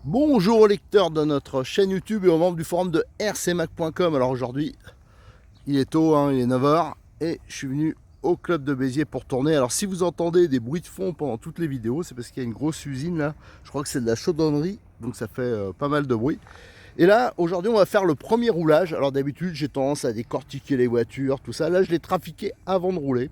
Bonjour aux lecteurs de notre chaîne YouTube et aux membres du forum de rcmac.com. Alors aujourd'hui, il est tôt, hein, il est 9 h et je suis venu au club de Béziers pour tourner. Alors si vous entendez des bruits de fond pendant toutes les vidéos, c'est parce qu'il y a une grosse usine là. Je crois que c'est de la chaudronnerie, donc ça fait pas mal de bruit. Et là, aujourd'hui, on va faire le premier roulage. Alors d'habitude, j'ai tendance à décortiquer les voitures, tout ça. Là, je l'ai trafiqué avant de rouler.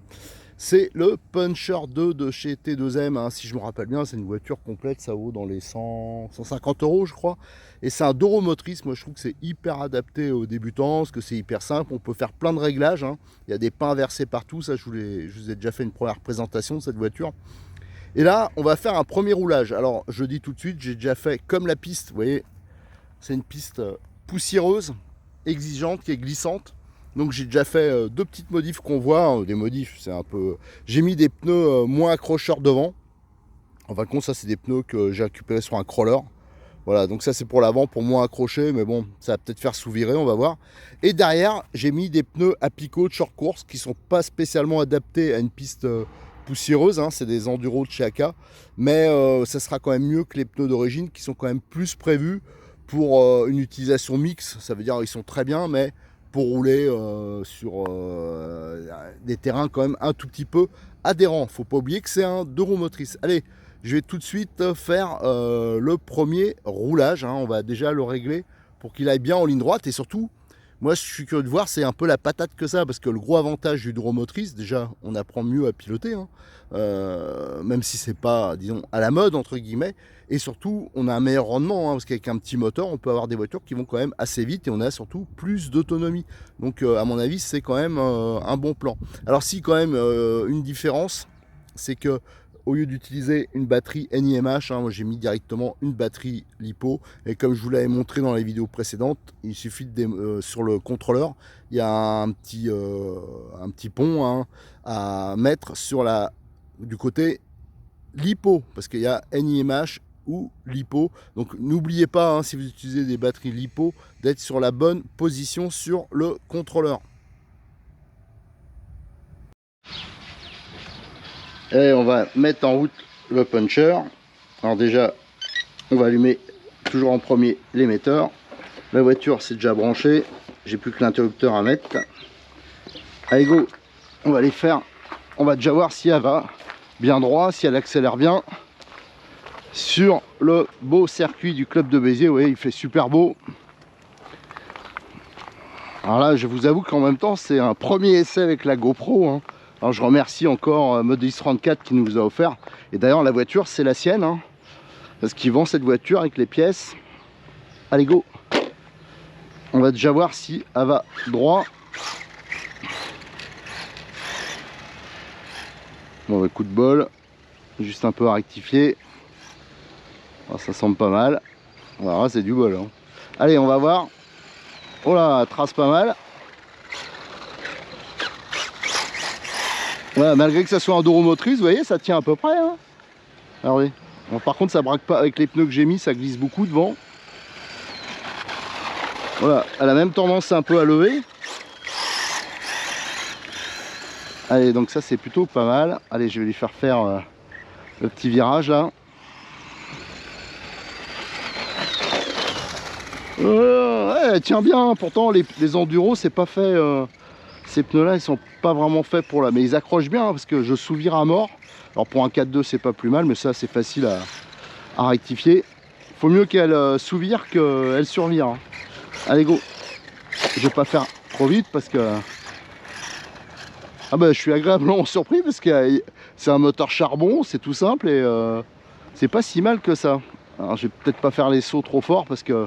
C'est le Puncher 2 de chez T2M, hein, si je me rappelle bien, c'est une voiture complète, ça vaut dans les 150 € je crois. Et c'est un Doro motrice, moi je trouve que c'est hyper adapté aux débutants, parce que c'est hyper simple, on peut faire plein de réglages, hein. Il y a des pins inversés partout, ça je vous ai déjà fait une première présentation de cette voiture. Et là, on va faire un premier roulage. Alors je dis tout de suite, j'ai déjà fait comme la piste, vous voyez, c'est une piste poussiéreuse, exigeante, qui est glissante. Donc j'ai déjà fait deux petites modifs qu'on voit, hein, des modifs, c'est un peu... J'ai mis des pneus moins accrocheurs devant. En fin de compte, ça c'est des pneus que j'ai récupérés sur un crawler. Voilà, donc ça c'est pour l'avant, pour moins accrocher, mais bon, ça va peut-être faire sous-virer, on va voir. Et derrière, j'ai mis des pneus à picot de short course qui sont pas spécialement adaptés à une piste poussiéreuse, hein, c'est des enduros de chez AK, mais ça sera quand même mieux que les pneus d'origine qui sont quand même plus prévus pour une utilisation mixte. Ça veut dire qu'ils sont très bien, mais pour rouler sur des terrains quand même un tout petit peu adhérents. Faut pas oublier que c'est un 2 roues motrices. Allez, je vais tout de suite faire le premier roulage, hein. On va déjà le régler pour qu'il aille bien en ligne droite. Et surtout, moi je suis curieux de voir, c'est un peu la patate que ça, parce que le gros avantage du 2 roues motrices, déjà on apprend mieux à piloter, hein. Même si c'est pas, disons, à la mode entre guillemets. Et surtout, on a un meilleur rendement, hein, parce qu'avec un petit moteur, on peut avoir des voitures qui vont quand même assez vite et on a surtout plus d'autonomie. Donc, à mon avis, c'est quand même un bon plan. Alors, si quand même une différence, c'est que au lieu d'utiliser une batterie NIMH, hein, moi j'ai mis directement une batterie LiPo. Et comme je vous l'avais montré dans les vidéos précédentes, il suffit de sur le contrôleur, il y a un petit pont, hein, à mettre sur du côté LiPo, parce qu'il y a NIMH ou LiPo. Donc n'oubliez pas, hein, si vous utilisez des batteries LiPo, d'être sur la bonne position sur le contrôleur. Et on va mettre en route le puncher. Alors déjà, on va allumer toujours en premier l'émetteur. La voiture c'est déjà branché, j'ai plus que l'interrupteur à mettre. Allez go, on va les faire. On va déjà voir si elle va bien droit, si elle accélère bien sur le beau circuit du club de Béziers. Vous voyez, il fait super beau. Alors là, je vous avoue qu'en même temps, c'est un premier essai avec la GoPro, hein. Alors je remercie encore Modis 34 qui nous a offert. Et d'ailleurs, la voiture, c'est la sienne, hein, parce qu'il vend cette voiture avec les pièces. Allez go. On va déjà voir si elle va droit. Bon, coup de bol, juste un peu à rectifier. Oh, ça semble pas mal. Voilà, c'est du bol, hein. Allez, on va voir. Oh là, trace pas mal. Voilà, malgré que ça soit un 2 roues motrice, vous voyez, ça tient à peu près, hein. Alors oui. Bon, par contre, ça braque pas avec les pneus que j'ai mis, ça glisse beaucoup devant. Voilà, elle a même tendance un peu à lever. Allez, donc ça c'est plutôt pas mal. Allez, je vais lui faire faire le petit virage là. Ouais, elle tient bien. Pourtant, les enduros, c'est pas fait. Ces pneus là, ils sont pas vraiment faits pour là. Mais ils accrochent bien, hein, parce que je sous-vire à mort. Alors pour un 4.2, c'est pas plus mal, mais ça c'est facile à rectifier. Faut mieux qu'elle sous-vire qu'elle survire, hein. Allez go. Je vais pas faire trop vite parce que... Ah bah je suis agréablement surpris parce que c'est un moteur charbon, c'est tout simple et c'est pas si mal que ça. Alors je vais peut-être pas faire les sauts trop fort parce que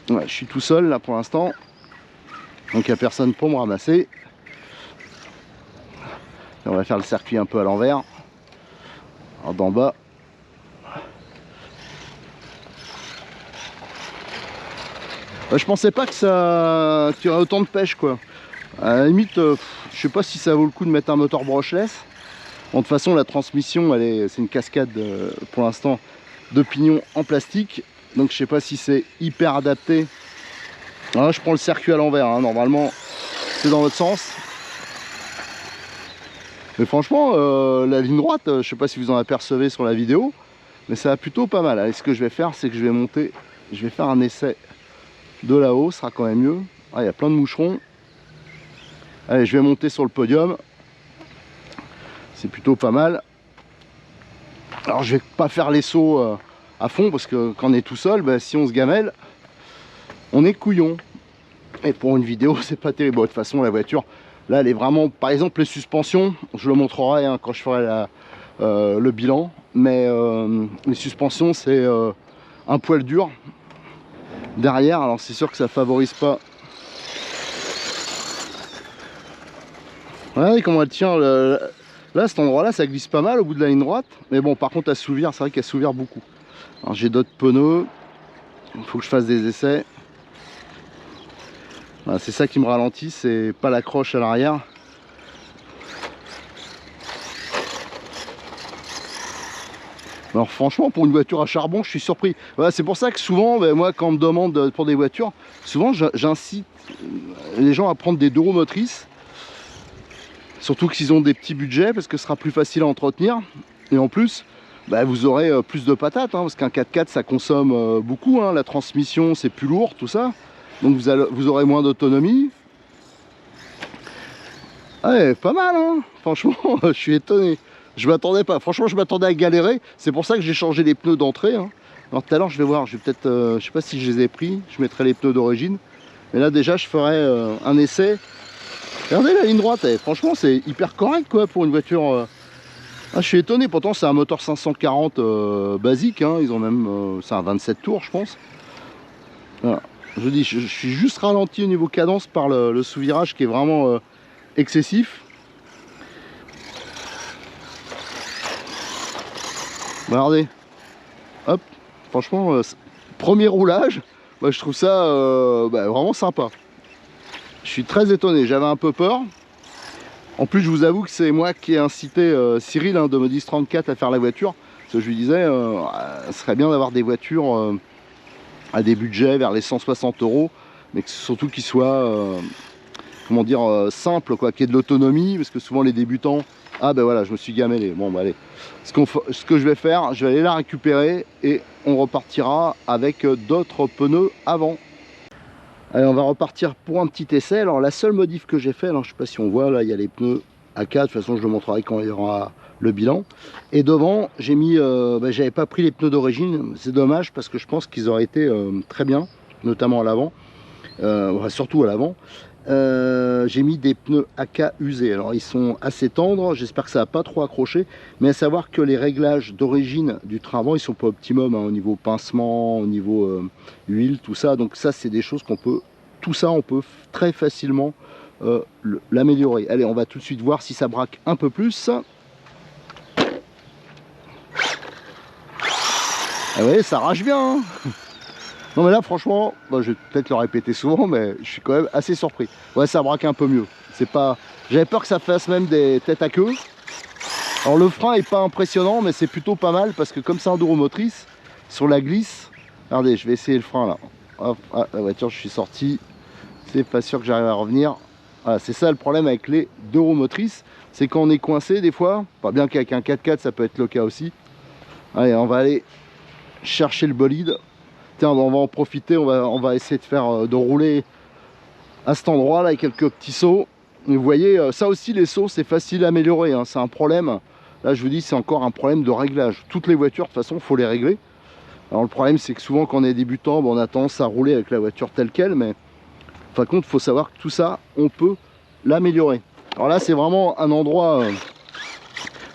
ouais, je suis tout seul là pour l'instant. Donc il n'y a personne pour me ramasser. Et on va faire le circuit un peu à l'envers. Alors d'en bas. Je pensais pas que ça qu'il y aurait autant de pêche quoi. À la limite, je sais pas si ça vaut le coup de mettre un moteur brushless. Bon, de toute façon la transmission c'est une cascade pour l'instant de pignons en plastique. Donc je sais pas si c'est hyper adapté. Alors là je prends le circuit à l'envers, hein. Normalement c'est dans l'autre sens. Mais franchement la ligne droite, je sais pas si vous en apercevez sur la vidéo, mais ça va plutôt pas mal. Allez, ce que je vais faire, c'est que je vais monter, je vais faire un essai de là-haut, ce sera quand même mieux. Ah, il y a plein de moucherons. Allez, je vais monter sur le podium. C'est plutôt pas mal. Alors je vais pas faire les sauts à fond parce que quand on est tout seul, bah, si on se gamelle, on est couillon. Et pour une vidéo, c'est pas terrible. Bon, de toute façon, la voiture, là, elle est vraiment... Par exemple, les suspensions, je le montrerai hein, quand je ferai le bilan. Mais les suspensions, c'est un poil dur derrière. Alors c'est sûr que ça favorise pas. Regardez comment elle tient. Là, cet endroit-là, ça glisse pas mal au bout de la ligne droite. Mais bon, par contre, à s'ouvrir, c'est vrai qu'elle s'ouvre beaucoup. Alors j'ai d'autres pneus. Il faut que je fasse des essais. Voilà, c'est ça qui me ralentit, c'est pas l'accroche à l'arrière. Alors franchement, pour une voiture à charbon, je suis surpris. Voilà, c'est pour ça que souvent, ben, moi, quand on me demande pour des voitures, souvent j'incite les gens à prendre des 2 roues motrices. Surtout que s'ils ont des petits budgets, parce que ce sera plus facile à entretenir. Et en plus, bah, vous aurez plus de patates, hein, parce qu'un 4x4 ça consomme beaucoup, hein, la transmission c'est plus lourd, tout ça. Donc vous aurez moins d'autonomie. Ouais, pas mal, hein. Franchement, je suis étonné. Je m'attendais pas, franchement je m'attendais à galérer. C'est pour ça que j'ai changé les pneus d'entrée, hein. Alors tout à l'heure je vais voir, je vais peut-être, je sais pas si je les ai pris, je mettrai les pneus d'origine. Mais là déjà je ferai un essai. Regardez la ligne droite, franchement c'est hyper correct quoi pour une voiture. Ah, je suis étonné, pourtant c'est un moteur 540 basique, hein. Ils ont même, c'est un 27 tours je pense. Voilà. Je dis, je suis juste ralenti au niveau cadence par le sous-virage qui est vraiment excessif. Regardez, hop, franchement, premier roulage, bah, je trouve ça bah, vraiment sympa. Je suis très étonné, j'avais un peu peur. En plus, je vous avoue que c'est moi qui ai incité Cyril hein, de Modis 34 à faire la voiture. Parce que je lui disais, ce serait bien d'avoir des voitures à des budgets vers les 160 €, mais surtout qu'ils soient, comment dire, simples, quoi, qu'il y ait de l'autonomie, parce que souvent les débutants, ah ben voilà, je me suis gamellé. Bon, bah allez, ce que je vais faire, je vais aller la récupérer et on repartira avec d'autres pneus avant. Allez, on va repartir pour un petit essai. Alors la seule modif que j'ai fait, alors je sais pas si on voit, là il y a les pneus AK, de toute façon je le montrerai quand il y aura le bilan. Et devant, j'ai mis, j'avais pas pris les pneus d'origine, c'est dommage parce que je pense qu'ils auraient été très bien, notamment à l'avant, surtout à l'avant. J'ai mis des pneus AK usés, alors ils sont assez tendres, j'espère que ça va pas trop accrocher, mais à savoir que les réglages d'origine du train avant ils sont pas optimum hein, au niveau pincement, au niveau huile, tout ça, donc ça c'est des choses qu'on peut, tout ça on peut très facilement l'améliorer. Allez, on va tout de suite voir si ça braque un peu plus. Ah vous voyez, ça rage bien hein. Non mais là franchement, bah, je vais peut-être le répéter souvent, mais je suis quand même assez surpris. Ouais, ça braque un peu mieux. C'est pas, j'avais peur que ça fasse même des têtes à queue. Alors le frein est pas impressionnant, mais c'est plutôt pas mal parce que comme c'est un 2 roues motrices, sur la glisse, regardez, je vais essayer le frein là. Hop, ah, la voiture, je suis sorti. C'est pas sûr que j'arrive à revenir. Voilà, c'est ça le problème avec les 2 roues motrices, c'est quand on est coincé des fois. Pas bien qu'avec un 4x4 ça peut être le cas aussi. Allez, on va aller chercher le bolide. Tiens, on va en profiter, on va essayer de faire de rouler à cet endroit là avec quelques petits sauts. Et vous voyez, ça aussi les sauts c'est facile à améliorer, hein, c'est un problème. Là je vous dis c'est encore un problème de réglage. Toutes les voitures de toute façon il faut les régler. Alors le problème c'est que souvent quand on est débutant, on a tendance à rouler avec la voiture telle qu'elle, mais par contre il faut savoir que tout ça on peut l'améliorer. Alors là c'est vraiment un endroit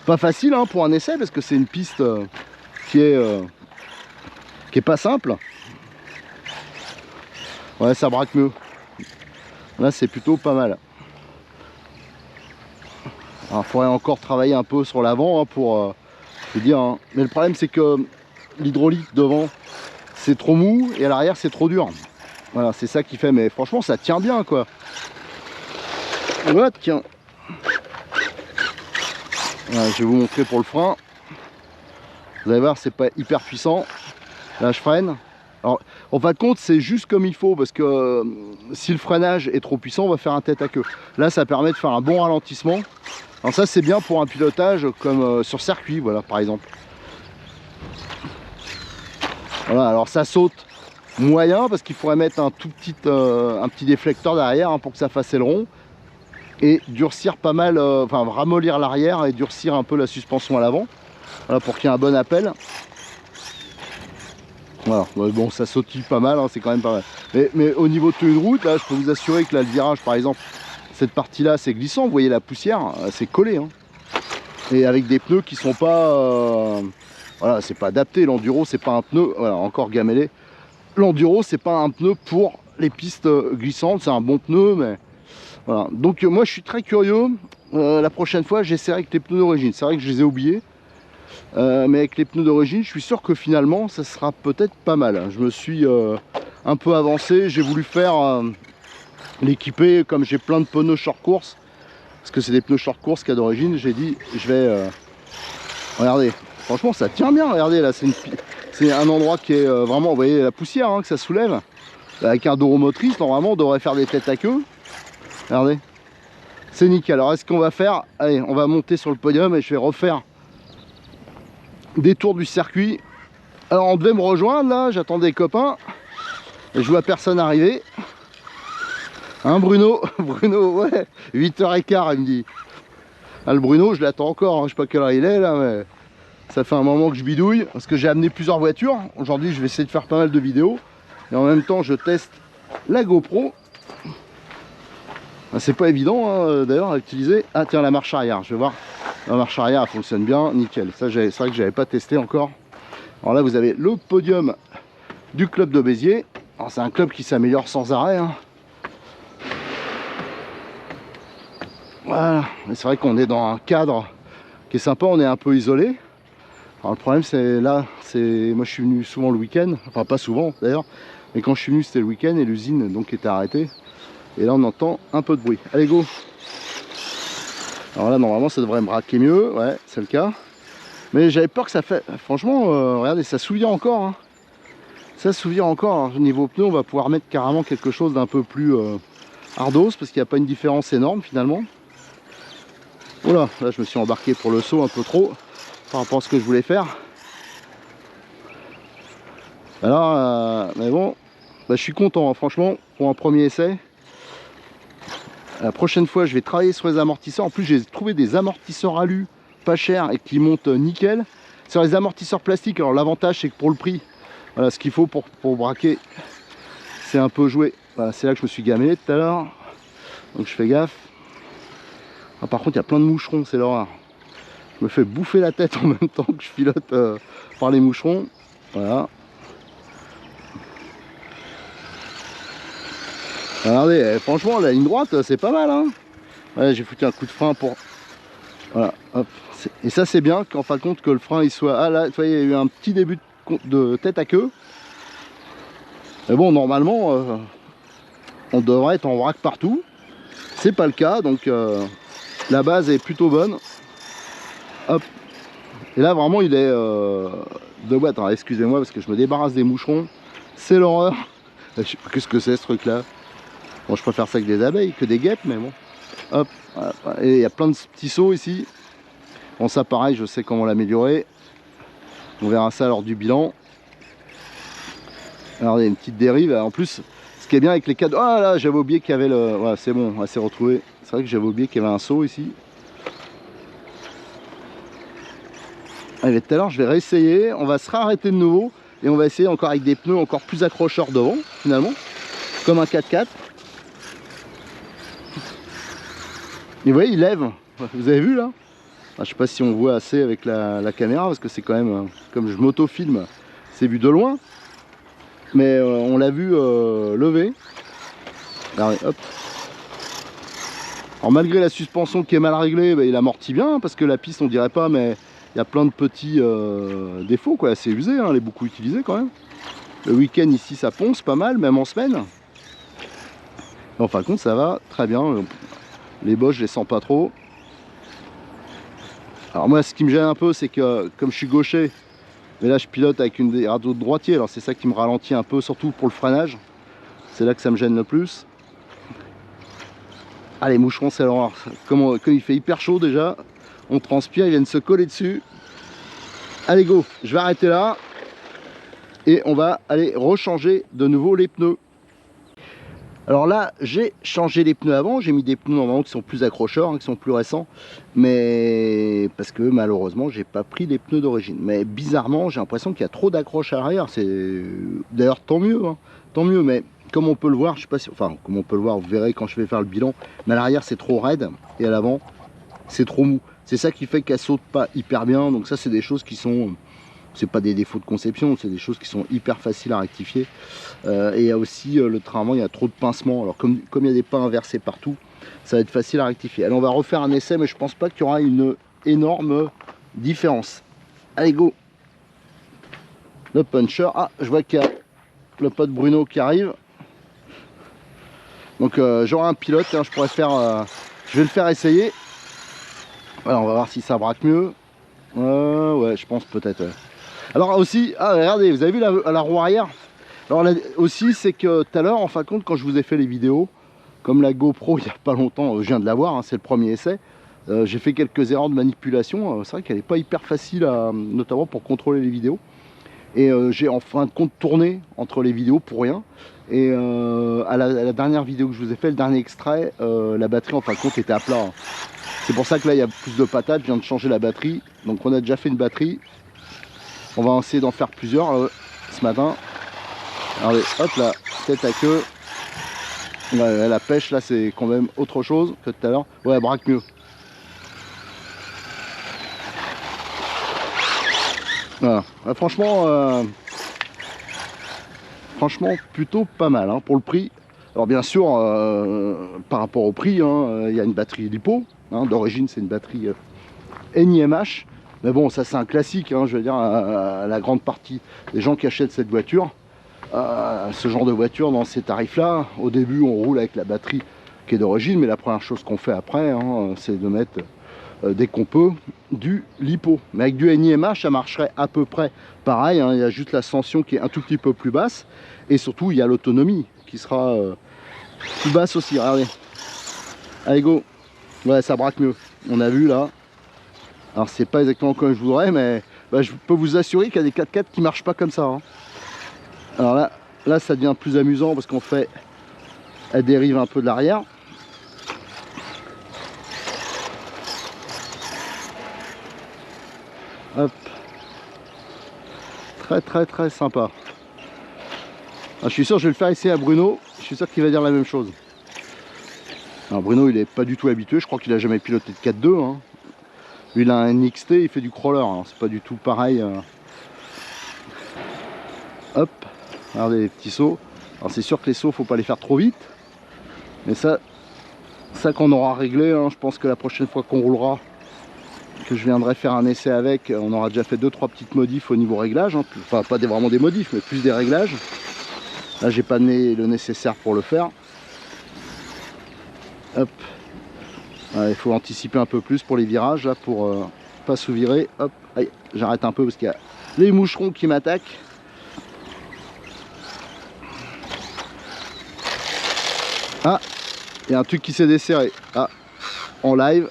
pas facile hein, pour un essai parce que c'est une piste qui est pas simple. Ouais, ça braque mieux. Là, c'est plutôt pas mal. Alors, il faudrait encore travailler un peu sur l'avant hein, pour je veux dire. Hein. Mais le problème, c'est que l'hydraulique devant, c'est trop mou et à l'arrière, c'est trop dur. Voilà, c'est ça qui fait, mais franchement ça tient bien quoi. Voilà, tiens. Voilà, je vais vous montrer pour le frein. Vous allez voir, c'est pas hyper puissant. Là je freine. Alors en fin de compte c'est juste comme il faut, parce que si le freinage est trop puissant on va faire un tête à queue. Là ça permet de faire un bon ralentissement. Alors ça c'est bien pour un pilotage comme sur circuit, voilà par exemple. Voilà, alors ça saute moyen parce qu'il faudrait mettre un petit déflecteur derrière hein, pour que ça fasse aileron. Et durcir pas mal, enfin ramollir l'arrière et durcir un peu la suspension à l'avant. Voilà, pour qu'il y ait un bon appel. Voilà, bon ça sautille pas mal, hein, c'est quand même pas mal. Mais au niveau de tenue de route, là je peux vous assurer que là le virage par exemple, cette partie là c'est glissant, vous voyez la poussière, c'est collé. Hein. Et avec des pneus qui sont pas... voilà, c'est pas adapté, l'enduro c'est pas un pneu, voilà encore gamellé. L'enduro c'est pas un pneu pour les pistes glissantes, c'est un bon pneu mais... Voilà, donc moi je suis très curieux, la prochaine fois j'essaierai avec les pneus d'origine, c'est vrai que je les ai oubliés, mais avec les pneus d'origine je suis sûr que finalement ça sera peut-être pas mal. Je me suis un peu avancé, j'ai voulu faire l'équiper comme j'ai plein de pneus short course, parce que c'est des pneus short course qu'il y a d'origine, j'ai dit je vais... regardez, franchement ça tient bien, regardez là, c'est un endroit qui est vraiment, vous voyez la poussière hein, que ça soulève, avec un dos motrice normalement on devrait faire des têtes à queue. Regardez, c'est nickel. Alors est-ce qu'on va faire, allez on va monter sur le podium et je vais refaire des tours du circuit. Alors on devait me rejoindre là, j'attendais les copains et je vois personne arriver. Hein Bruno, Bruno ouais, 8h15 il me dit. Ah, le Bruno je l'attends encore, hein. Je sais pas quelle heure il est là mais ça fait un moment que je bidouille parce que j'ai amené plusieurs voitures. Aujourd'hui je vais essayer de faire pas mal de vidéos et en même temps je teste la GoPro. C'est pas évident hein, d'ailleurs à utiliser. Ah tiens la marche arrière, je vais voir. La marche arrière elle fonctionne bien, nickel. Ça c'est vrai que j'avais pas testé encore. Alors là vous avez le podium du club de Béziers. Alors c'est un club qui s'améliore sans arrêt. Hein. Voilà, c'est vrai qu'on est dans un cadre qui est sympa, on est un peu isolé. Alors le problème c'est là, moi je suis venu souvent le week-end, enfin pas souvent d'ailleurs, mais quand je suis venu c'était le week-end et l'usine donc était arrêtée. Et là on entend un peu de bruit. Allez go. Alors là normalement ça devrait me braquer mieux, ouais c'est le cas. Mais j'avais peur que ça fait... Franchement, regardez, ça souvient encore. Hein. Ça souvient encore. Alors, au niveau pneu, on va pouvoir mettre carrément quelque chose d'un peu plus ardos, parce qu'il n'y a pas une différence énorme finalement. Voilà, là je me suis embarqué pour le saut un peu trop, par rapport à ce que je voulais faire. Alors, mais bon, bah, je suis content, hein, franchement, pour un premier essai. La prochaine fois, je vais travailler sur les amortisseurs. En plus, j'ai trouvé des amortisseurs alu pas cher et qui montent nickel. Sur les amortisseurs plastiques, alors l'avantage c'est que pour le prix, voilà ce qu'il faut pour braquer, c'est un peu joué. Voilà, c'est là que je me suis gamé tout à l'heure. Donc je fais gaffe. Ah, par contre, il y a plein de moucherons, c'est l'horreur. Je me fais bouffer la tête en même temps que je pilote par les moucherons. Voilà. Regardez, franchement, la ligne droite, c'est pas mal. Hein, ouais, j'ai foutu un coup de frein pour... Voilà, hop. Et ça, c'est bien qu'en fin de compte que le frein il soit... Ah là, vous voyez, il y a eu un petit début de tête à queue. Mais bon, normalement, on devrait être en vrac partout. C'est pas le cas, donc la base est plutôt bonne. Hop. Et là, vraiment, il est de boîte. Excusez-moi parce que je me débarrasse des moucherons. C'est l'horreur. Je sais pas qu'est-ce que c'est ce truc-là. Bon, je préfère ça que des abeilles, que des guêpes, mais bon. Hop. Voilà. Et il y a plein de petits sauts ici. Bon, ça, pareil, je sais comment l'améliorer. On verra ça lors du bilan. Alors, il y a une petite dérive. En plus, ce qui est bien avec les cadres... Ah là, j'avais oublié qu'il y avait le... Voilà, c'est bon, on s'est retrouvé. C'est vrai que j'avais oublié qu'il y avait un saut ici. Allez, tout à l'heure, je vais réessayer. On va se réarrêter de nouveau. Et on va essayer encore avec des pneus encore plus accrocheurs devant, finalement. Comme un 4x4. Et vous voyez, il lève. Vous avez vu là? Je sais pas si on voit assez avec la caméra parce que c'est quand même, comme je m'auto-filme, c'est vu de loin. Mais on l'a vu lever. Regardez, hop. Alors malgré la suspension qui est mal réglée, bah, il amortit bien parce que la piste on dirait pas, mais il y a plein de petits défauts quoi. C'est usé, hein, elle est beaucoup utilisée quand même. Le week-end ici ça ponce pas mal, même en semaine. En fin de compte, ça va très bien. Les Bosch, je les sens pas trop. Alors moi, ce qui me gêne un peu, c'est que comme je suis gaucher, mais là je pilote avec une des radios de droitier, alors c'est ça qui me ralentit un peu, surtout pour le freinage. C'est là que ça me gêne le plus. Ah, les moucherons, c'est l'horreur. Comme il fait hyper chaud déjà, on transpire, ils viennent se coller dessus. Allez go, je vais arrêter là et on va aller rechanger de nouveau les pneus. Alors là, j'ai changé les pneus avant, j'ai mis des pneus normalement qui sont plus accrocheurs, hein, qui sont plus récents, mais parce que malheureusement, j'ai pas pris les pneus d'origine. Mais bizarrement, j'ai l'impression qu'il y a trop d'accroches à l'arrière. C'est d'ailleurs tant mieux, hein, tant mieux. Mais comme on peut le voir, je sais pas si, enfin, comme on peut le voir, vous verrez quand je vais faire le bilan. Mais à l'arrière, c'est trop raide et à l'avant, c'est trop mou. C'est ça qui fait qu'elle saute pas hyper bien. Donc ça, c'est des choses qui sont, c'est pas des défauts de conception, c'est des choses qui sont hyper faciles à rectifier. Et il y a aussi le train avant, il y a trop de pincements. Alors comme il y a des pas inversés partout, ça va être facile à rectifier. Allez, on va refaire un essai, mais je pense pas qu'il y aura une énorme différence. Allez, go. Le puncher. Ah, je vois qu'il y a le pote Bruno qui arrive. Donc j'aurai un pilote, hein, je pourrais faire... je vais le faire essayer. Voilà, on va voir si ça braque mieux. Ouais, je pense peut-être. Ouais. Alors aussi, ah, regardez, vous avez vu la roue arrière? Alors là, aussi, c'est que tout à l'heure, en fin de compte, quand je vous ai fait les vidéos, comme la GoPro il n'y a pas longtemps, je viens de l'avoir, hein, c'est le premier essai, j'ai fait quelques erreurs de manipulation. C'est vrai qu'elle n'est pas hyper facile, notamment pour contrôler les vidéos. Et j'ai en fin de compte tourné entre les vidéos pour rien. Et à la dernière vidéo que je vous ai fait, le dernier extrait, la batterie en fin de compte était à plat. Hein. C'est pour ça que là il y a plus de patates, je viens de changer la batterie. Donc on a déjà fait une batterie. On va essayer d'en faire plusieurs ce matin. Regardez, hop là, tête à queue. Ouais, la pêche là c'est quand même autre chose que tout à l'heure. Ouais, elle braque mieux. Voilà. Franchement plutôt pas mal hein, pour le prix. Alors bien sûr, par rapport au prix, hein, y a une batterie LiPo. Hein, d'origine c'est une batterie NiMH. Mais bon, ça c'est un classique, hein, je veux dire, la grande partie des gens qui achètent cette voiture. Ce genre de voiture dans ces tarifs là, au début on roule avec la batterie qui est d'origine, mais la première chose qu'on fait après hein, c'est de mettre dès qu'on peut du LiPo. Mais avec du NiMH ça marcherait à peu près pareil, hein, il y a juste l'ascension qui est un tout petit peu plus basse et surtout il y a l'autonomie qui sera plus basse aussi. Regardez, allez go. Ouais, ça braque mieux, on a vu là. Alors c'est pas exactement comme je voudrais, mais bah, je peux vous assurer qu'il y a des 4x4 qui marchent pas comme ça hein. Alors là ça devient plus amusant parce qu'on fait, elle dérive un peu de l'arrière. Hop. Très sympa. Alors, je suis sûr je vais le faire essayer à Bruno, je suis sûr qu'il va dire la même chose. Alors Bruno il est pas du tout habitué, je crois qu'il a jamais piloté de 4.2 hein. Lui il a un XT, il fait du crawler, hein. C'est pas du tout pareil. Hop. Regardez les petits sauts. Alors c'est sûr que les sauts faut pas les faire trop vite. Mais ça qu'on aura réglé, hein, je pense que la prochaine fois qu'on roulera, que je viendrai faire un essai avec, on aura déjà fait 2-3 petites modifs au niveau réglage. Hein. Enfin pas vraiment des modifs, mais plus des réglages. Là j'ai pas le nécessaire pour le faire. Hop. Il faut anticiper un peu plus pour les virages là, pour pas sous-virer. Hop. J'arrête un peu parce qu'il y a les moucherons qui m'attaquent. Ah, il y a un truc qui s'est desserré. Ah, en live.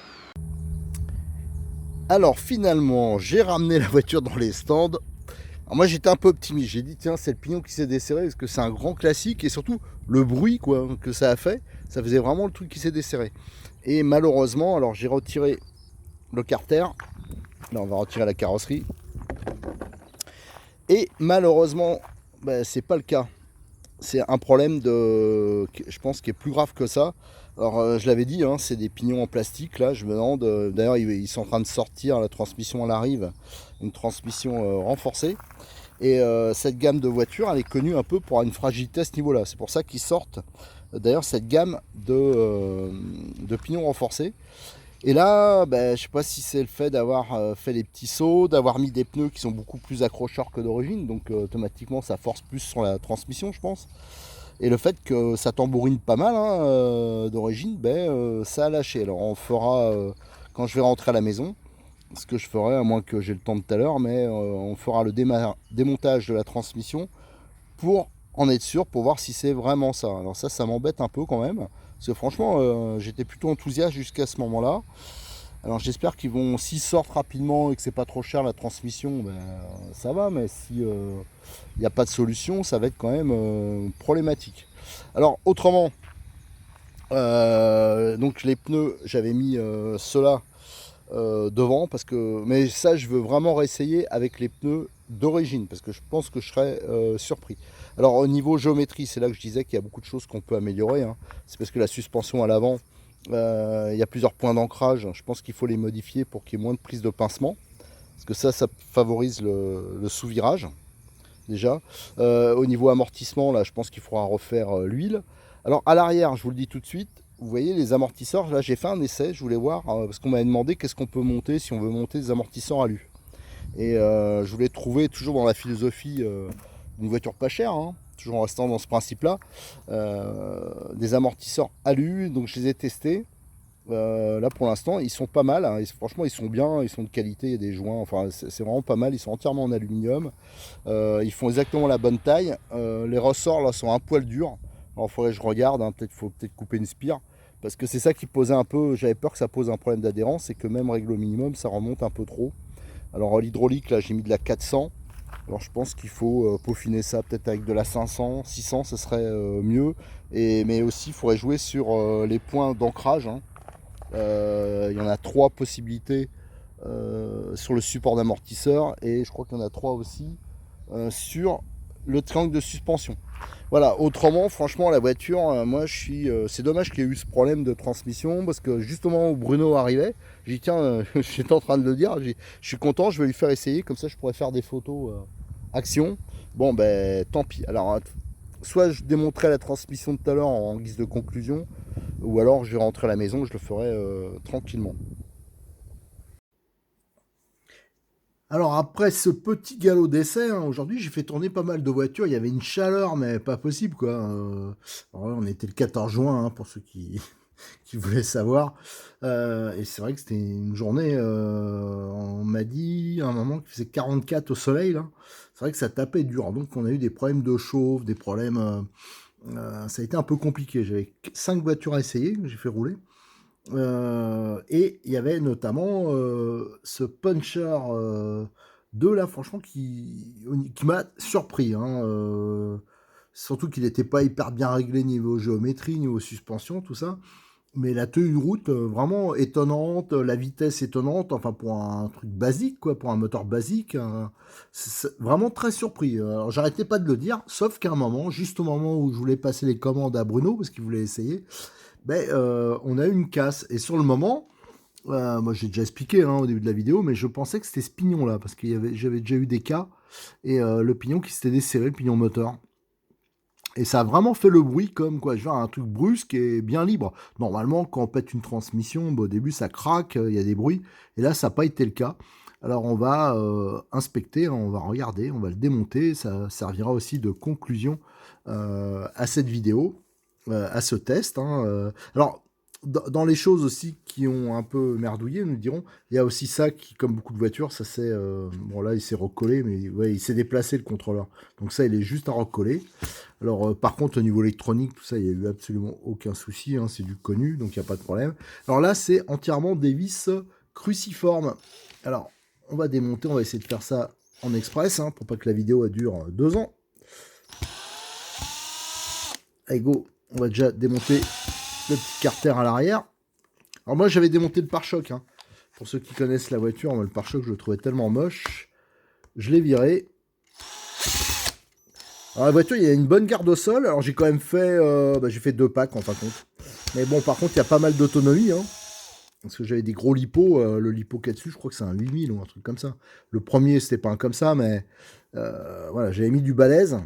Alors finalement, j'ai ramené la voiture dans les stands. Alors moi j'étais un peu optimiste. J'ai dit tiens, c'est le pignon qui s'est desserré parce que c'est un grand classique et surtout le bruit quoi que ça a fait, ça faisait vraiment le truc qui s'est desserré. Et malheureusement, alors j'ai retiré le carter. Là, on va retirer la carrosserie. Et malheureusement, bah, c'est pas le cas. C'est un problème je pense, qui est plus grave que ça. Alors je l'avais dit, hein, c'est des pignons en plastique là, je me demande, d'ailleurs ils sont en train de sortir, la transmission elle arrive, une transmission renforcée. Et cette gamme de voitures, elle est connue un peu pour une fragilité à ce niveau là. C'est pour ça qu'ils sortent d'ailleurs cette gamme de pignons renforcés. Et là, ben, je sais pas si c'est le fait d'avoir fait les petits sauts, d'avoir mis des pneus qui sont beaucoup plus accrocheurs que d'origine, donc automatiquement ça force plus sur la transmission je pense. Et le fait que ça tambourine pas mal hein, d'origine, ça a lâché. Alors on fera, quand je vais rentrer à la maison, ce que je ferai, à moins que j'ai le temps de tout à l'heure, mais on fera le démontage de la transmission pour en être sûr, pour voir si c'est vraiment ça. Alors ça m'embête un peu quand même, parce que franchement, j'étais plutôt enthousiaste jusqu'à ce moment-là. Alors j'espère qu'ils vont, s'ils sortent rapidement et que c'est pas trop cher la transmission, ça va, mais si il n'y a pas de solution, ça va être quand même problématique. Alors autrement, donc les pneus, j'avais mis ceux-là devant, parce que, mais ça je veux vraiment réessayer avec les pneus d'origine, parce que je pense que je serais surpris. Alors au niveau géométrie, c'est là que je disais qu'il y a beaucoup de choses qu'on peut améliorer, hein. C'est parce que la suspension à l'avant, il y a plusieurs points d'ancrage, je pense qu'il faut les modifier pour qu'il y ait moins de prise de pincement, parce que ça favorise le sous-virage déjà. Au niveau amortissement, là je pense qu'il faudra refaire l'huile. Alors à l'arrière, je vous le dis tout de suite, vous voyez les amortisseurs, là j'ai fait un essai, je voulais voir, parce qu'on m'avait demandé qu'est-ce qu'on peut monter si on veut monter des amortisseurs alu. Et je voulais trouver, toujours dans la philosophie d'une voiture pas chère, hein, toujours en restant dans ce principe-là, des amortisseurs alu, donc je les ai testés. Là pour l'instant ils sont pas mal, hein. Franchement ils sont bien, ils sont de qualité, il y a des joints, enfin c'est vraiment pas mal, ils sont entièrement en aluminium, ils font exactement la bonne taille, les ressorts là sont un poil durs, alors il faudrait que je regarde, hein, faut peut-être couper une spire, parce que c'est ça qui posait un peu, j'avais peur que ça pose un problème d'adhérence, c'est que même règle au minimum ça remonte un peu trop. Alors l'hydraulique là j'ai mis de la 400, alors je pense qu'il faut peaufiner ça peut-être avec de la 500, 600 ça serait mieux, mais aussi il faudrait jouer sur les points d'ancrage, hein. Il y en a 3 possibilités sur le support d'amortisseur, et je crois qu'il y en a 3 aussi sur le triangle de suspension. Voilà, autrement franchement la voiture, moi je suis, c'est dommage qu'il y ait eu ce problème de transmission, parce que justement où Bruno arrivait, j'ai dit tiens, j'étais en train de le dire, je suis content, je vais lui faire essayer, comme ça je pourrais faire des photos action. Bon tant pis. Alors soit je démontrerai la transmission de tout à l'heure en guise de conclusion, ou alors je vais rentrer à la maison, je le ferai tranquillement. Alors après ce petit galop d'essai, hein, aujourd'hui j'ai fait tourner pas mal de voitures, il y avait une chaleur mais pas possible quoi. Alors là, on était le 14 juin hein, pour ceux qui, qui voulaient savoir. Et c'est vrai que c'était une journée, on m'a dit à un moment qu'il faisait 44 au soleil là. C'est vrai que ça tapait dur, donc on a eu des problèmes de chauffe, des problèmes... ça a été un peu compliqué, j'avais 5 voitures à essayer, que j'ai fait rouler. Et il y avait notamment ce puncher 2 là, franchement, qui m'a surpris, hein, surtout qu'il n'était pas hyper bien réglé niveau géométrie, niveau suspension, tout ça. Mais la tenue de route, vraiment étonnante, la vitesse étonnante, enfin pour un truc basique, quoi, pour un moteur basique, c'est vraiment très surpris. Alors j'arrêtais pas de le dire, sauf qu'à un moment, juste au moment où je voulais passer les commandes à Bruno, parce qu'il voulait essayer, on a eu une casse. Et sur le moment, moi j'ai déjà expliqué hein, au début de la vidéo, mais je pensais que c'était ce pignon là, parce que j'avais déjà eu des cas, et le pignon qui s'était desserré, le pignon moteur. Et ça a vraiment fait le bruit comme quoi, genre un truc brusque et bien libre. Normalement, quand on pète une transmission, au début ça craque, il y a des bruits, et là ça n'a pas été le cas. Alors on va inspecter, on va regarder, on va le démonter, ça servira aussi de conclusion à cette vidéo, à ce test, hein. Alors, dans les choses aussi qui ont un peu merdouillé, nous dirons, il y a aussi ça qui, comme beaucoup de voitures, ça c'est... bon là, il s'est recollé, mais ouais, il s'est déplacé le contrôleur. Donc ça, il est juste à recoller. Alors, par contre, au niveau électronique, tout ça, il n'y a eu absolument aucun souci, hein, c'est du connu, donc il n'y a pas de problème. Alors là, c'est entièrement des vis cruciformes. Alors, on va démonter, on va essayer de faire ça en express, hein, pour pas que la vidéo elle dure 2 ans. Allez, go, on va déjà démonter le petit carter à l'arrière. Alors moi j'avais démonté le pare-choc, hein. Pour ceux qui connaissent la voiture, moi, le pare-choc je le trouvais tellement moche. Je l'ai viré. Alors la voiture il y a une bonne garde au sol. Alors j'ai quand même fait, j'ai fait 2 packs en fin de compte. Mais bon par contre il y a pas mal d'autonomie, hein. Parce que j'avais des gros lipos, le lipo qu'il y a dessus je crois que c'est un 8000 ou un truc comme ça. Le premier c'était pas un comme ça mais voilà j'avais mis du balèze.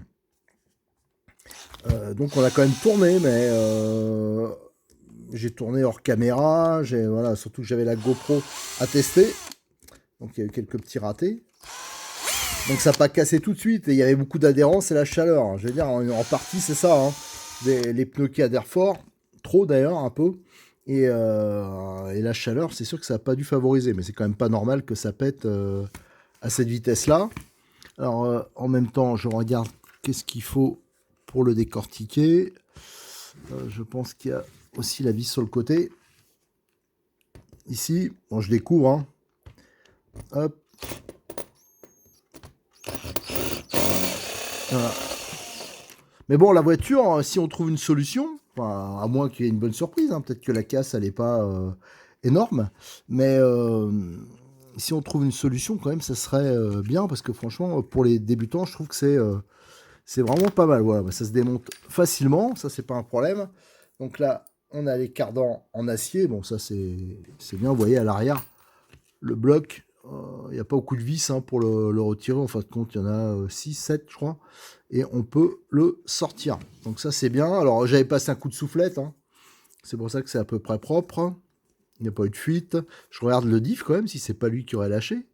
Donc on a quand même tourné, mais j'ai tourné hors caméra, voilà, surtout que j'avais la GoPro à tester, donc il y a eu quelques petits ratés. Donc ça n'a pas cassé tout de suite, et il y avait beaucoup d'adhérence et la chaleur. Je veux dire, en partie c'est ça, hein. les pneus qui adhèrent fort, trop d'ailleurs, un peu. Et la chaleur, c'est sûr que ça n'a pas dû favoriser, mais c'est quand même pas normal que ça pète à cette vitesse-là. Alors, en même temps, je regarde qu'est-ce qu'il faut pour le décortiquer. Je pense qu'il y a aussi la vis sur le côté. Ici, bon, je découvre. Hein. Hop. Voilà. Mais bon, la voiture, si on trouve une solution, enfin, à moins qu'il y ait une bonne surprise, hein, peut-être que la casse, elle n'est pas énorme, mais si on trouve une solution, quand même, ça serait bien, parce que franchement, pour les débutants, je trouve que c'est vraiment pas mal. Voilà, bah, ça se démonte facilement, ça, c'est pas un problème. Donc là, on a les cardans en acier, bon, ça, c'est bien, vous voyez, à l'arrière, le bloc, il n'y a pas beaucoup de vis hein, pour le retirer. En fin de compte, il y en a 6, 7, je crois. Et on peut le sortir. Donc ça, c'est bien. Alors, j'avais passé un coup de soufflette. Hein. C'est pour ça que c'est à peu près propre. Il n'y a pas eu de fuite. Je regarde le diff quand même, si c'est pas lui qui aurait lâché.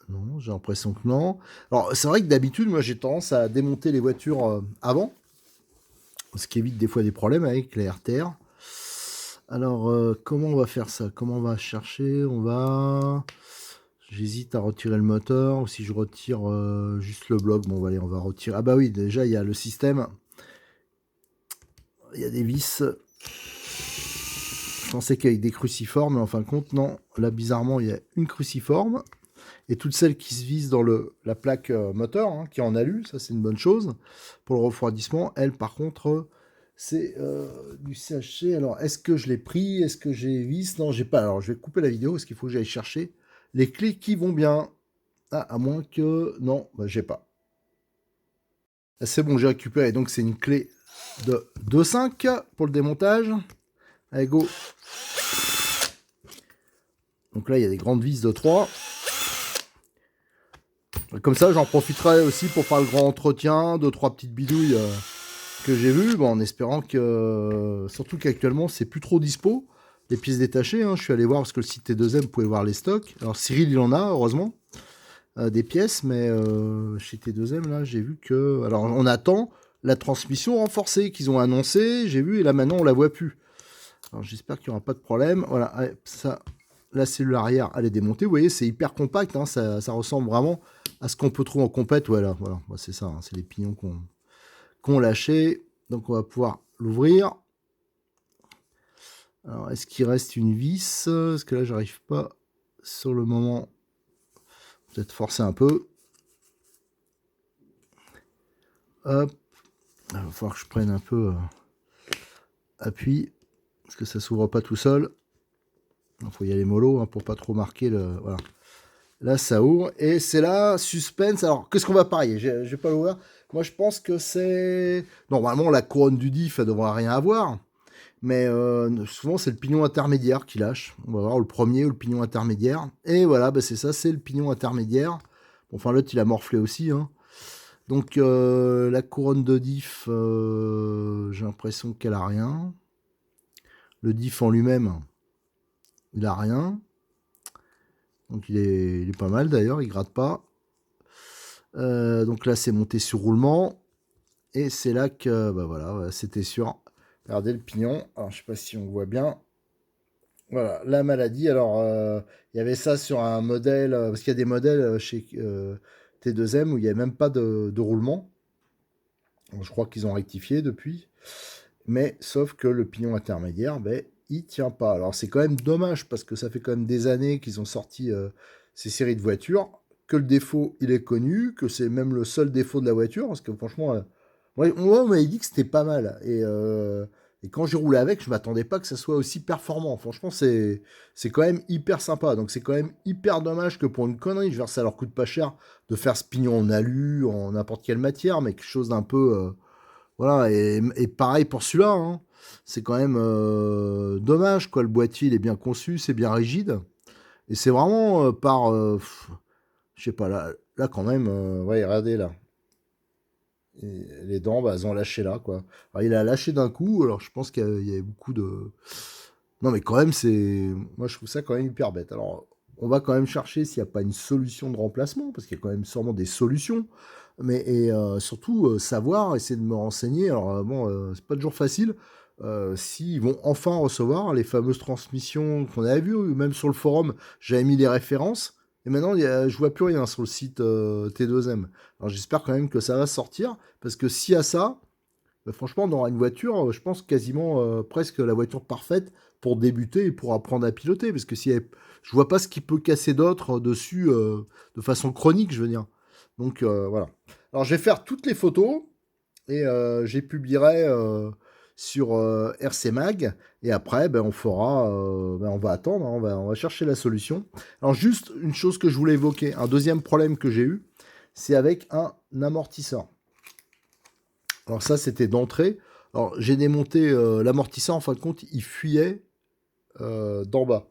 Non, j'ai l'impression que non. Alors, c'est vrai que d'habitude, moi, j'ai tendance à démonter les voitures avant. Ce qui évite des fois des problèmes avec les RTR. Alors, comment on va faire ça? Comment on va chercher? On va... J'hésite à retirer le moteur, ou si je retire juste le bloc, bon allez, on va retirer. Ah bah oui, déjà il y a le système. Il y a des vis. Je pensais qu'avec des cruciformes, mais en fin de compte, non. Là, bizarrement, il y a une cruciforme. Et toutes celles qui se visent dans la plaque moteur, hein, qui est en alu, ça c'est une bonne chose. Pour le refroidissement, elle par contre, c'est du CHC. Alors, est-ce que je l'ai pris? Est-ce que j'ai vis? Non, j'ai pas. Alors, je vais couper la vidéo parce qu'il faut que j'aille chercher les clés qui vont bien. Ah, à moins que... Non, bah, j'ai pas. Ah, c'est bon, j'ai récupéré. Donc, c'est une clé de 2,5 pour le démontage. Allez, go. Donc là, il y a des grandes vis de 3. Comme ça, j'en profiterai aussi pour faire le grand entretien, 2-3 petites bidouilles que j'ai vues. Bon, en espérant que... surtout qu'actuellement, c'est plus trop dispo. Les pièces détachées, hein. Je suis allé voir parce que le site T2M, vous pouvez voir les stocks. Alors, Cyril, il en a, heureusement. Des pièces, mais chez T2M, là, j'ai vu que... Alors, on attend la transmission renforcée qu'ils ont annoncé, j'ai vu, et là, maintenant, on la voit plus. Alors, j'espère qu'il n'y aura pas de problème. Voilà, allez, ça, la cellule arrière, elle est démontée. Vous voyez, c'est hyper compact, hein, ça ressemble vraiment à ce qu'on peut trouver en compète. Voilà, voilà, bah, c'est ça, hein, c'est les pignons qu'on lâchait. Donc, on va pouvoir l'ouvrir. Alors, est-ce qu'il reste une vis? Parce que là, j'arrive pas sur le moment... Peut-être forcer un peu. Hop. Il va falloir que je prenne un peu appui. Parce que ça s'ouvre pas tout seul. Il faut y aller mollo hein, pour pas trop marquer le... Voilà. Là, ça ouvre. Et c'est là, suspense. Alors, qu'est-ce qu'on va parier? Je vais pas l'ouvrir. Moi, je pense que c'est... Normalement, la couronne du diff, elle devrait rien avoir. Mais souvent, c'est le pignon intermédiaire qui lâche. On va voir le premier ou le pignon intermédiaire. Et voilà, bah, c'est ça, c'est le pignon intermédiaire. Bon, enfin, l'autre, il a morflé aussi. Hein. Donc, la couronne de diff, j'ai l'impression qu'elle a rien. Le diff en lui-même, il a rien. Donc, il est pas mal d'ailleurs, il gratte pas. Donc là, c'est monté sur roulement. Et c'est là que, bah voilà, c'était sûr. Regardez le pignon. Alors, je sais pas si on voit bien. Voilà, la maladie. Alors, il y avait ça sur un modèle, parce qu'il y a des modèles chez T2M où il n'y a même pas de roulement. Donc, je crois qu'ils ont rectifié depuis. Mais sauf que le pignon intermédiaire, ben, il tient pas. Alors, c'est quand même dommage parce que ça fait quand même des années qu'ils ont sorti ces séries de voitures. Que le défaut, il est connu, que c'est même le seul défaut de la voiture. Parce que franchement, moi, on m'avait dit que c'était pas mal. Et quand j'ai roulé avec, je m'attendais pas que ça soit aussi performant. Franchement, c'est quand même hyper sympa. Donc c'est quand même hyper dommage que pour une connerie, je veux dire, ça leur coûte pas cher de faire ce pignon en alu, en n'importe quelle matière, mais quelque chose d'un peu... voilà, et pareil pour celui-là. Hein. C'est quand même dommage, quoi. Le boîtier, il est bien conçu, c'est bien rigide. Et c'est vraiment je sais pas, là quand même, ouais, regardez là. Et les dents, bah, elles ont lâché là, quoi. Alors, il a lâché d'un coup, alors je pense qu'il y avait beaucoup de... Non, mais quand même, c'est... Moi, je trouve ça quand même hyper bête. Alors, on va quand même chercher s'il n'y a pas une solution de remplacement, parce qu'il y a quand même sûrement des solutions. mais et surtout savoir, essayer de me renseigner. Alors bon, c'est pas toujours facile. S'ils vont enfin recevoir les fameuses transmissions qu'on avait vues, ou même sur le forum, j'avais mis les références. Et maintenant, je vois plus rien sur le site T2M. Alors j'espère quand même que ça va sortir, parce que s'il y a ça, bah, franchement, on aura une voiture, je pense quasiment presque la voiture parfaite pour débuter et pour apprendre à piloter. Parce que si je vois pas ce qui peut casser d'autre dessus de façon chronique, je veux dire. Donc voilà. Alors je vais faire toutes les photos et je les publierai sur RC Mag. Et après, ben, on fera, ben, on va attendre, hein, on va chercher la solution. Alors juste une chose que je voulais évoquer, un deuxième problème que j'ai eu, c'est avec un amortisseur. Alors ça, c'était d'entrée. Alors j'ai démonté l'amortisseur, en fin de compte, il fuyait d'en bas.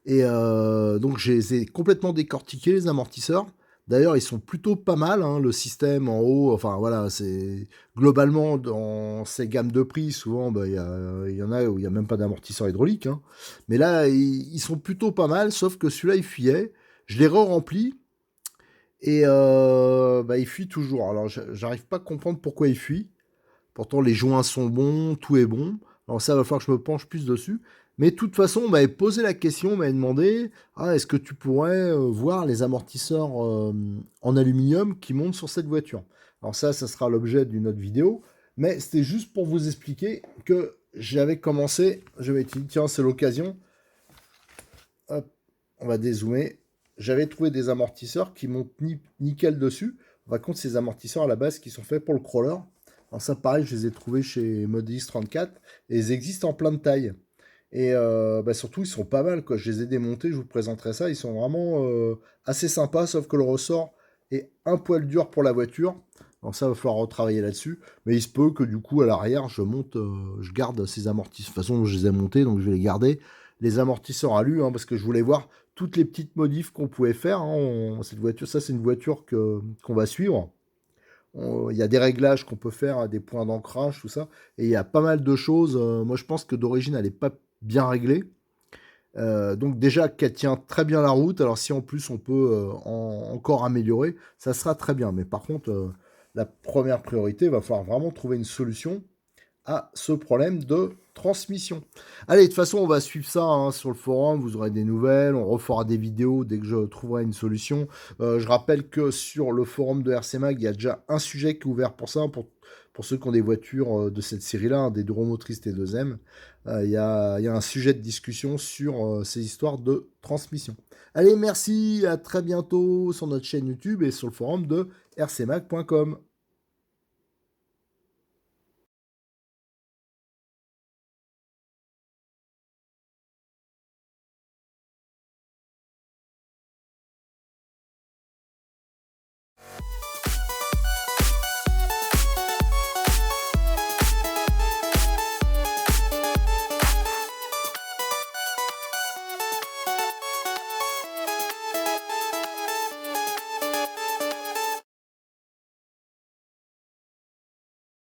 Et donc je les ai complètement décortiqués, les amortisseurs. D'ailleurs, ils sont plutôt pas mal, hein, le système en haut. Enfin voilà, c'est globalement dans ces gammes de prix, souvent bah, il y en a où il n'y a même pas d'amortisseur hydraulique. Hein. Mais là, ils sont plutôt pas mal, sauf que celui-là, il fuyait. Je l'ai re-rempli et bah, il fuit toujours. Alors j'arrive pas à comprendre pourquoi il fuit. Pourtant, les joints sont bons, tout est bon. Alors ça, il va falloir que je me penche plus dessus. Mais de toute façon, on m'avait posé la question, on m'avait demandé, ah, est-ce que tu pourrais voir les amortisseurs en aluminium qui montent sur cette voiture? Alors ça sera l'objet d'une autre vidéo. Mais c'était juste pour vous expliquer que j'avais commencé, je m'étais dit, tiens, c'est l'occasion. Hop, on va dézoomer. J'avais trouvé des amortisseurs qui montent nickel dessus. Par contre, ces amortisseurs à la base qui sont faits pour le crawler. Alors ça, pareil, je les ai trouvés chez Modis 34 et ils existent en plein de tailles. Et bah, surtout, ils sont pas mal, quoi. Je les ai démontés, je vous présenterai ça. Ils sont vraiment assez sympas, sauf que le ressort est un poil dur pour la voiture. Alors ça, il va falloir retravailler là-dessus. Mais il se peut que du coup, à l'arrière, je garde ces amortisseurs. De toute façon, je les ai montés, donc je vais les garder. Les amortisseurs alu, hein, parce que je voulais voir toutes les petites modifs qu'on pouvait faire. Hein. Cette voiture, ça, c'est une voiture qu'on va suivre. Il y a des réglages qu'on peut faire, des points d'ancrage, tout ça. Et il y a pas mal de choses. Moi, je pense que d'origine, elle n'est pas bien réglée. Donc déjà qu'elle tient très bien la route. Alors si en plus on peut encore améliorer, ça sera très bien. Mais par contre, la première priorité, il va falloir vraiment trouver une solution à ce problème de transmission. Allez, de toute façon, on va suivre ça hein, sur le forum, vous aurez des nouvelles, on refera des vidéos dès que je trouverai une solution. Je rappelle que sur le forum de RC Mag, il y a déjà un sujet qui est ouvert pour ça, pour ceux qui ont des voitures de cette série-là, hein, des duromotrices T2M. Il y a un sujet de discussion sur ces histoires de transmission. Allez, merci, à très bientôt sur notre chaîne YouTube et sur le forum de rcmag.com.